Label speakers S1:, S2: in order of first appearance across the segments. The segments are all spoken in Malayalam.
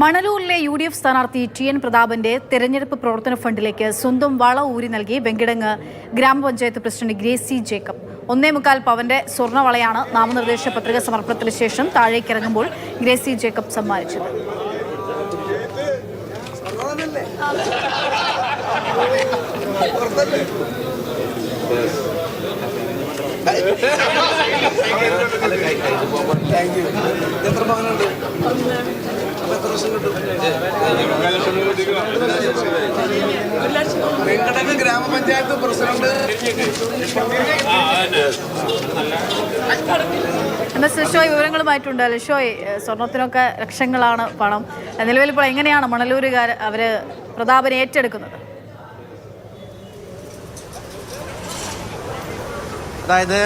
S1: മണലൂരിലെ UDF സ്ഥാനാർത്ഥി TN പ്രതാപന്റെ തെരഞ്ഞെടുപ്പ് പ്രവർത്തന ഫണ്ടിലേക്ക് സ്വന്തം വള ഊരി നൽകി വെങ്കിടങ്ങ് ഗ്രാമപഞ്ചായത്ത് പ്രസിഡന്റ് ഗ്രേസി ജേക്കബ്. 1.25 പവന്റെ സ്വർണ്ണവളയാണ് നാമനിർദ്ദേശ പത്രിക സമർപ്പണത്തിന് ശേഷം താഴേക്കിറങ്ങുമ്പോൾ ഗ്രേസി ജേക്കബ് സമ്മാനിച്ചത്.
S2: ഗ്രാമപഞ്ചായത്ത് പ്രസിഡന്റ്
S1: എന്നാൽ ലിഷോയ് വിവരങ്ങളുമായിട്ടുണ്ട്. ലിഷോയ്, സ്വർണത്തിനൊക്കെ ലക്ഷങ്ങളാണ് പണം. നിലവിൽ ഇപ്പോൾ എങ്ങനെയാണ് മണലൂരുകാർ അവര് പ്രതാപനെ ഏറ്റെടുക്കുന്നത്?
S3: അതായത്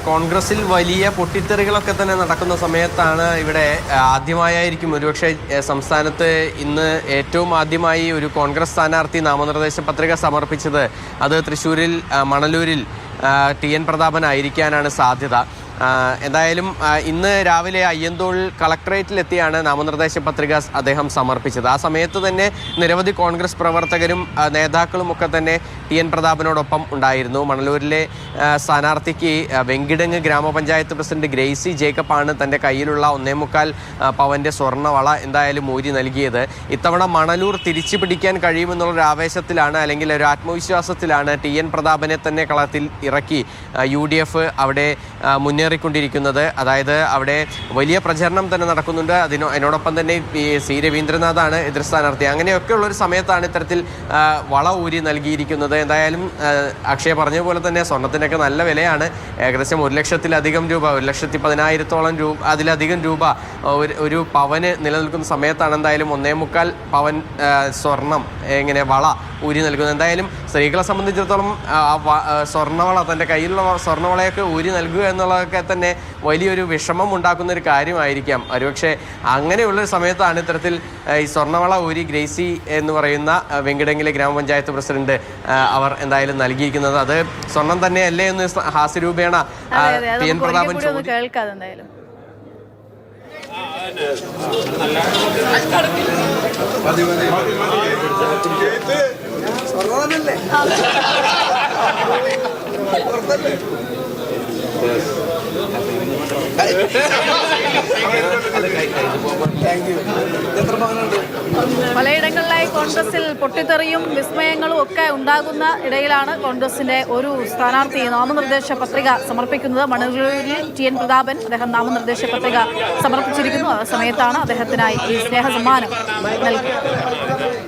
S3: കോൺഗ്രസിൽ വലിയ പൊട്ടിത്തെറികളൊക്കെ തന്നെ നടക്കുന്ന സമയത്താണ് ഇവിടെ ആദ്യമായിരിക്കും ഒരുപക്ഷെ സംസ്ഥാനത്ത് ഇന്ന് ഏറ്റവും ആദ്യമായി ഒരു കോൺഗ്രസ് സ്ഥാനാർത്ഥി നാമനിർദ്ദേശ പത്രിക സമർപ്പിച്ചത്. അത് തൃശ്ശൂരിൽ മണലൂരിൽ TN പ്രതാപനായിരിക്കാനാണ് സാധ്യത. എന്തായാലും ഇന്ന് രാവിലെ അയ്യന്തോൾ കളക്ടറേറ്റിലെത്തിയാണ് നാമനിർദ്ദേശ പത്രിക അദ്ദേഹം സമർപ്പിച്ചത്. ആ സമയത്ത് തന്നെ നിരവധി കോൺഗ്രസ് പ്രവർത്തകരും നേതാക്കളും ഒക്കെ തന്നെ TN പ്രതാപനോടൊപ്പം ഉണ്ടായിരുന്നു. മണലൂരിലെ സ്ഥാനാർത്ഥിക്ക് വെങ്കിടങ്ങ് ഗ്രാമപഞ്ചായത്ത് പ്രസിഡന്റ് ഗ്രേസി ജേക്കബാണ് തൻ്റെ കയ്യിലുള്ള 1.25 പവന്റെ സ്വർണ്ണവള എന്തായാലും ഊരി നൽകിയത്. ഇത്തവണ മണലൂർ തിരിച്ചു പിടിക്കാൻ കഴിയുമെന്നുള്ളൊരു ആവേശത്തിലാണ്, അല്ലെങ്കിൽ ഒരു ആത്മവിശ്വാസത്തിലാണ് TN പ്രതാപനെ തന്നെ കളത്തിൽ ഇറക്കി UDF അവിടെ മുന്നേറിക്കൊണ്ടിരിക്കുന്നത്. അതായത് അവിടെ വലിയ പ്രചരണം തന്നെ നടക്കുന്നുണ്ട്. അതിനോടൊപ്പം തന്നെ C രവീന്ദ്രനാഥാണ് എതിർ സ്ഥാനാർത്ഥി. അങ്ങനെയൊക്കെയുള്ളൊരു സമയത്താണ് ഇത്തരത്തിൽ വള ഊരി നൽകിയിരിക്കുന്നത്. എന്തായാലും അക്ഷയ പറഞ്ഞ പോലെ തന്നെ സ്വർണത്തിനൊക്കെ നല്ല വിലയാണ്. ഏകദേശം 1 ലക്ഷത്തിലധികം രൂപ, 1,10,000-ഓളം രൂപ, അതിലധികം രൂപ ഒരു പവന് നിലനിൽക്കുന്ന സമയത്താണ് എന്തായാലും 1.25 പവൻ സ്വർണം ഇങ്ങനെ വള ഊരി നൽകുന്നത്. എന്തായാലും സ്ത്രീകളെ സംബന്ധിച്ചിടത്തോളം സ്വർണ്ണവള, തൻ്റെ കയ്യിലുള്ള സ്വർണ്ണവളയൊക്കെ ഊരി നൽകുക എന്നുള്ളതൊക്കെ തന്നെ വലിയൊരു വിഷമം ഉണ്ടാക്കുന്ന ഒരു കാര്യമായിരിക്കാം. ഒരുപക്ഷെ അങ്ങനെയുള്ളൊരു സമയത്താണ് ഇത്തരത്തിൽ ഈ സ്വർണ്ണവള ഊരി ഗ്രേസി എന്ന് പറയുന്ന വെങ്കിടങ്ങിലെ ഗ്രാമപഞ്ചായത്ത് പ്രസിഡന്റ് അവർ എന്തായാലും നൽകിയിരിക്കുന്നത്. അത് സ്വർണം തന്നെയല്ലേ എന്ന് ഹാസ്യരൂപേണ TN പ്രതാപൻ
S1: കേൾക്കാതെ പലയിടങ്ങളിലായി കോൺഗ്രസിൽ പൊട്ടിത്തെറിയും വിസ്മയങ്ങളും ഒക്കെ ഉണ്ടാകുന്ന ഇടയിലാണ് കോൺഗ്രസിന്റെ ഒരു സ്ഥാനാർത്ഥി നാമനിർദ്ദേശ പത്രിക സമർപ്പിക്കുന്നത്. മണലൂരിൽ TN പ്രതാപൻ അദ്ദേഹം നാമനിർദ്ദേശ പത്രിക സമർപ്പിച്ചിരിക്കുന്നു. ആ സമയത്താണ് അദ്ദേഹത്തിനായി ഈ സ്നേഹ സമ്മാനം നൽകുന്നത്.